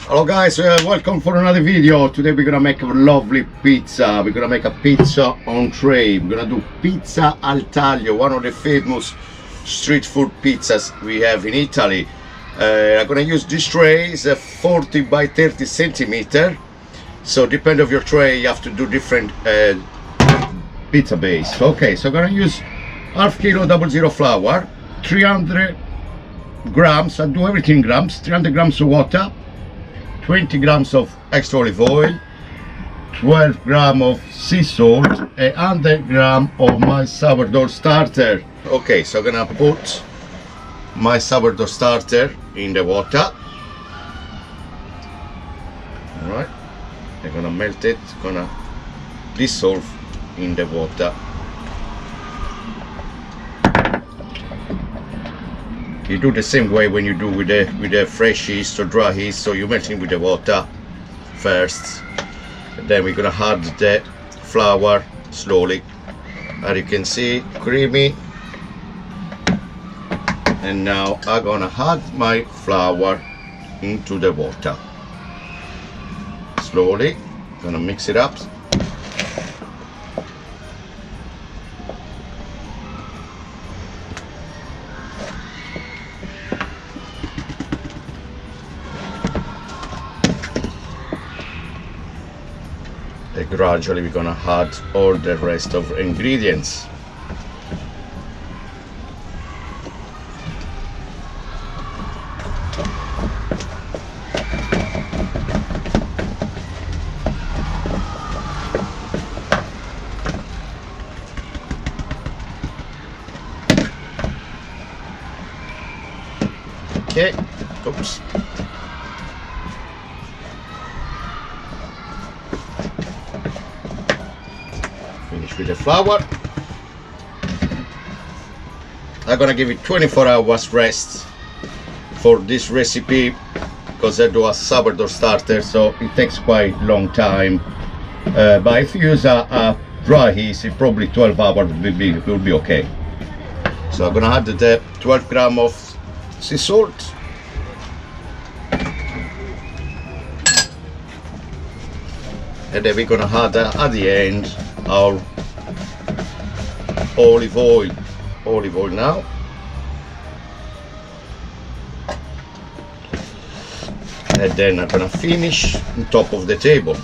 Hello guys, welcome for another video. Today we're gonna make a lovely pizza. We're gonna make a pizza on tray. We're gonna do pizza al taglio, one of the famous street food pizzas we have in Italy. I'm gonna use this tray. It's a 40 by 30 centimeter. So depend of your tray, you have to do different pizza base. Okay, so I'm gonna use half kilo 00 flour, 300 grams. I do everything in grams. 300 grams of water, 20 grams of extra olive oil, 12 grams of sea salt, and 100 grams of my sourdough starter. Okay, so I'm gonna put my sourdough starter in the water. Alright, I'm gonna melt it, gonna dissolve in the water. You do the same way when you do with the fresh yeast or dry yeast, so you melt it with the water first, and then we're gonna add the flour slowly. As you can see, creamy. And now I'm gonna add my flour into the water. Slowly, gonna mix it up. And gradually we're gonna add all the rest of ingredients. Okay, oops. Finish with the flour. I'm gonna give it 24 hours rest for this recipe because I do a sourdough starter, so it takes quite long time. But if you use a dry yeast, it probably 12 hours will be okay. So I'm gonna add the 12 grams of sea salt, and then we're gonna add at the end our olive oil now. And then I'm gonna finish on top of the table.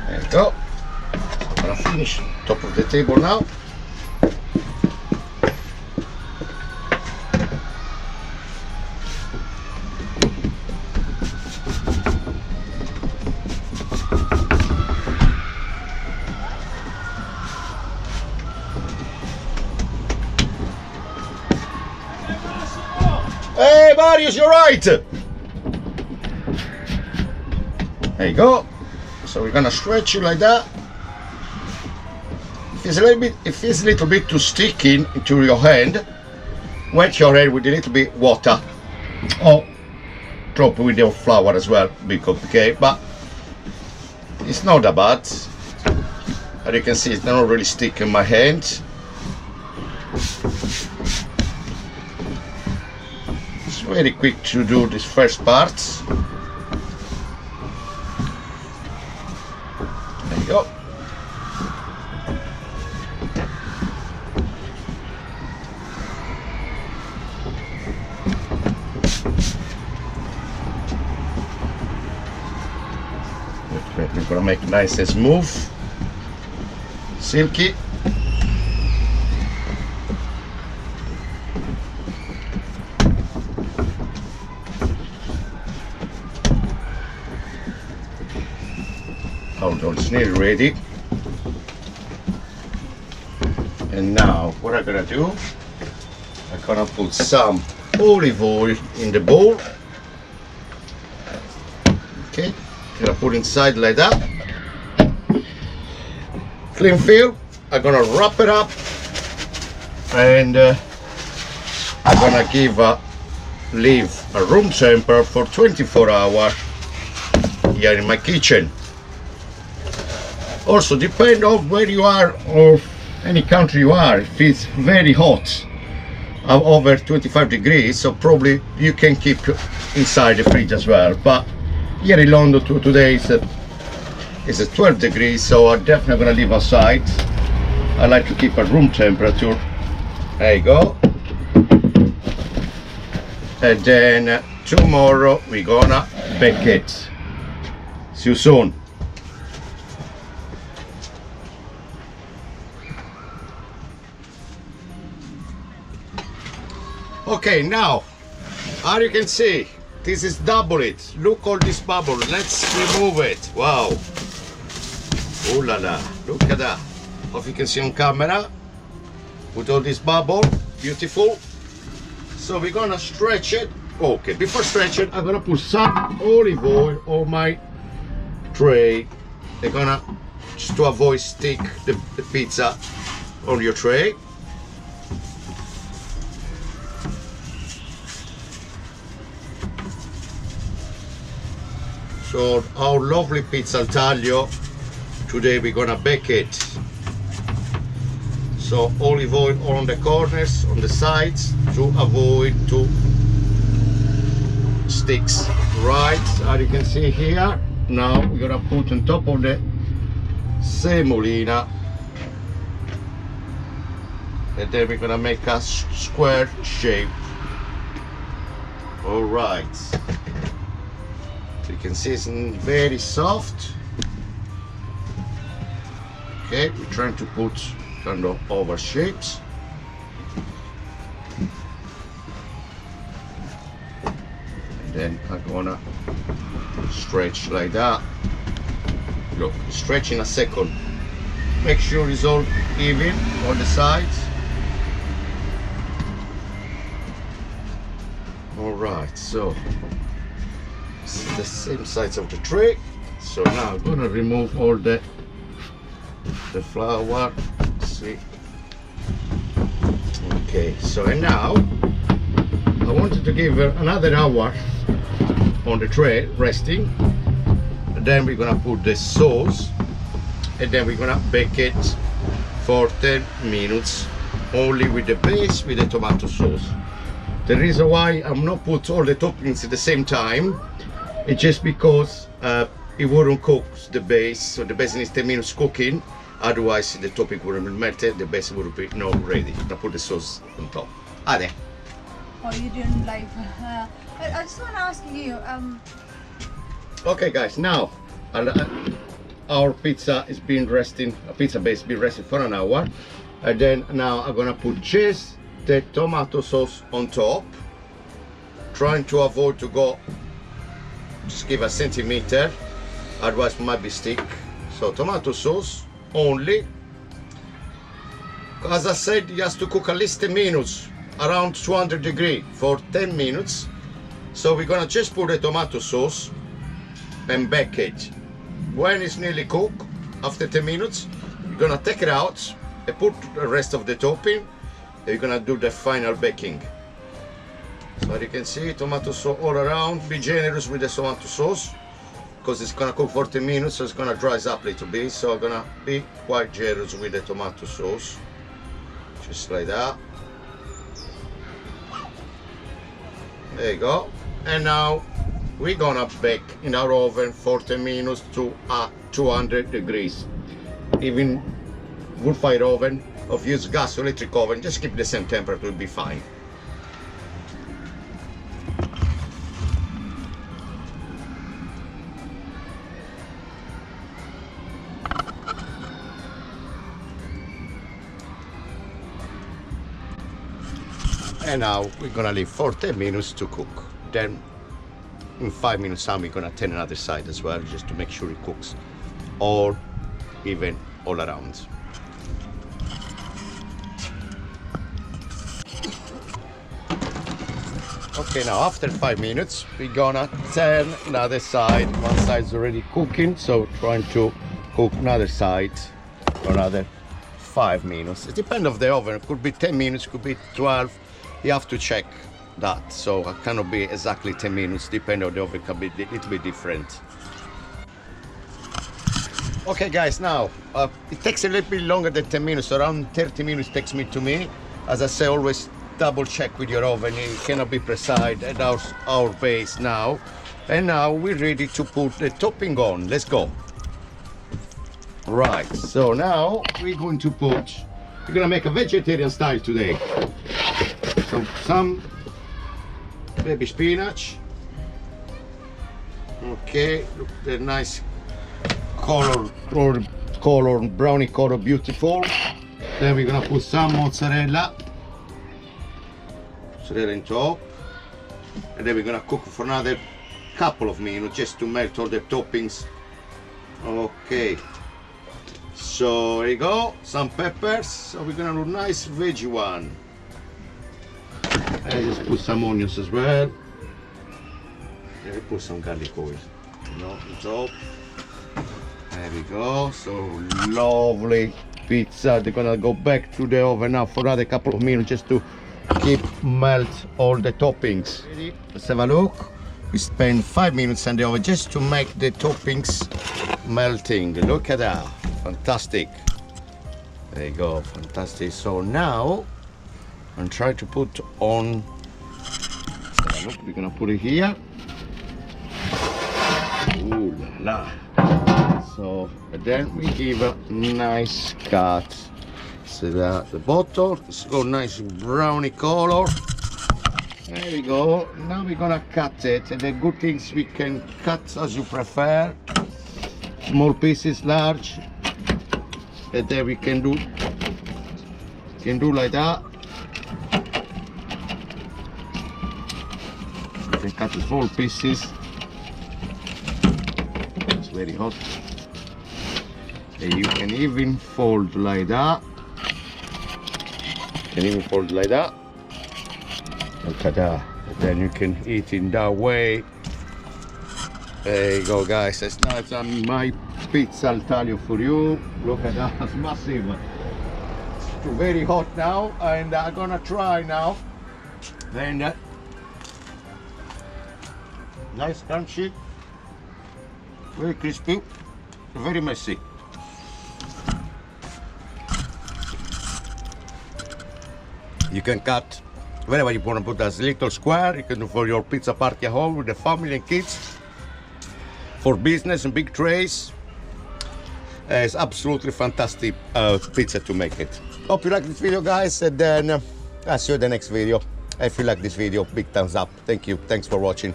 There you go. I'm gonna finish top of the table now. Hey Marius, you're right. There you go. So we're gonna stretch it like that. It feels a little bit too sticky into your hand, wet your hand with a little bit water, or drop with your flour as well. Be complicated, but it's not that bad. As you can see, it's not really stick in my hand. It's very quick to do this first part. There you go. We're gonna make it nice and smooth, silky. Our it's nearly ready. And now what I'm gonna do, I'm gonna put some olive oil in the bowl. Okay, gonna put inside like that. Clean film. I'm gonna wrap it up, and I'm gonna leave a room temper for 24 hours here in my kitchen. Also depend on where you are or any country you are. If it's very hot, over 25 degrees, so probably you can keep inside the fridge as well. But here in London today is at 12 degrees, so I'm definitely gonna leave outside. I like to keep at room temperature. There you go. And then tomorrow we're gonna bake it. See you soon. Okay, now, as you can see, this is double it. Look all this bubble. Let's remove it. Wow. Oh la la. Look at that. Hope you can see on camera. With all this bubble. Beautiful. So we're gonna stretch it. Okay, before stretching, I'm gonna put some olive oil on my tray. They're gonna, just to avoid stick the pizza on your tray. So our lovely pizza al taglio, today we're gonna bake it. So olive oil on the corners, on the sides, to avoid to sticks. Right, as you can see here, now we're gonna put on top of the semolina, and then we're gonna make a square shape. All right. You can see it's very soft. Okay, we're trying to put kind of oval shapes. And then I'm gonna stretch like that. Look, stretch in a second. Make sure it's all even on the sides. All right, so the same size of the tray. So now I'm gonna remove all the flour. See, okay, so and now I wanted to give another hour on the tray resting, and then we're gonna put the sauce, and then we're gonna bake it for 10 minutes only with the base, with the tomato sauce. The reason why I'm not put all the toppings at the same time, it's just because it wouldn't cook the base, so the base needs 10 minutes cooking, otherwise the topping wouldn't be melted, the base would be not ready. I put the sauce on top. Ade. Oh, you didn't like. I just want to ask you. Okay, guys, now our pizza is being resting. A pizza base been resting for an hour, and then now I'm gonna put cheese, the tomato sauce on top, trying to avoid to go. Just give a centimeter, otherwise it might be stick. So tomato sauce only. As I said, you have to cook at least 10 minutes, around 200 degrees for 10 minutes. So we're gonna just put the tomato sauce and bake it. When it's nearly cooked, after 10 minutes, you're gonna take it out and put the rest of the topping, and you're gonna do the final baking. So you can see tomato sauce all around. Be generous with the tomato sauce because it's gonna cook for 10 minutes, so it's gonna dry up a little bit. So I'm gonna be quite generous with the tomato sauce, just like that. There you go. And now we're gonna bake in our oven for 10 minutes to 200 degrees. Even wood fire oven, or use gas or electric oven, just keep the same temperature, will be fine. And now we're gonna leave for 10 minutes to cook. Then in 5 minutes time we're gonna turn another side as well, just to make sure it cooks all even all around. Okay, now after 5 minutes we're gonna turn another side. One side's already cooking, so trying to cook another side for another 5 minutes. It depends on the oven, it could be 10 minutes, could be 12. You have to check that, so it cannot be exactly 10 minutes, depending on the oven, can be a little bit different. Okay guys, now it takes a little bit longer than 10 minutes, around 30 minutes takes me to me. As I say, always double check with your oven, it cannot be precise at our base now. And now we're ready to put the topping on. Let's go. Right, so now we're gonna make a vegetarian style today. So some baby spinach. Okay, look the nice color, browny color, beautiful. Then we're gonna put some mozzarella in top, and then we're gonna cook for another couple of minutes just to melt all the toppings. Okay, so there you go, some peppers. So we're gonna do nice veggie one. And just put some onions as well. And we put some garlic oil, on top. There we go, so lovely pizza. They're gonna go back to the oven now for another couple of minutes just to keep melt all the toppings. Ready? Let's have a look. We spent 5 minutes in the oven just to make the toppings melting. Look at that, fantastic. There you go, fantastic. So now I'm trying to put on, look, we're gonna put it here. Ooh la la. So then we give a nice cut. So that the bottom is got nice browny color. There we go. Now we're gonna cut it, and the good things we can cut as you prefer. Small pieces, large, and then we can do like that. You can cut the small pieces. It's very hot. And you can even fold like that. Look at that. And then you can eat in that way. There you go, guys. That's nice. My pizza al taglio for you. Look at that. It's massive. It's very hot now, and I'm gonna try now. Then nice crunchy, very crispy, very messy. You can cut wherever you want to put as little square. You can do for your pizza party at home with the family and kids. For business and big trays. It's absolutely fantastic pizza to make it. Hope you like this video, guys, and then I'll see you in the next video. If you like this video, big thumbs up. Thank you. Thanks for watching.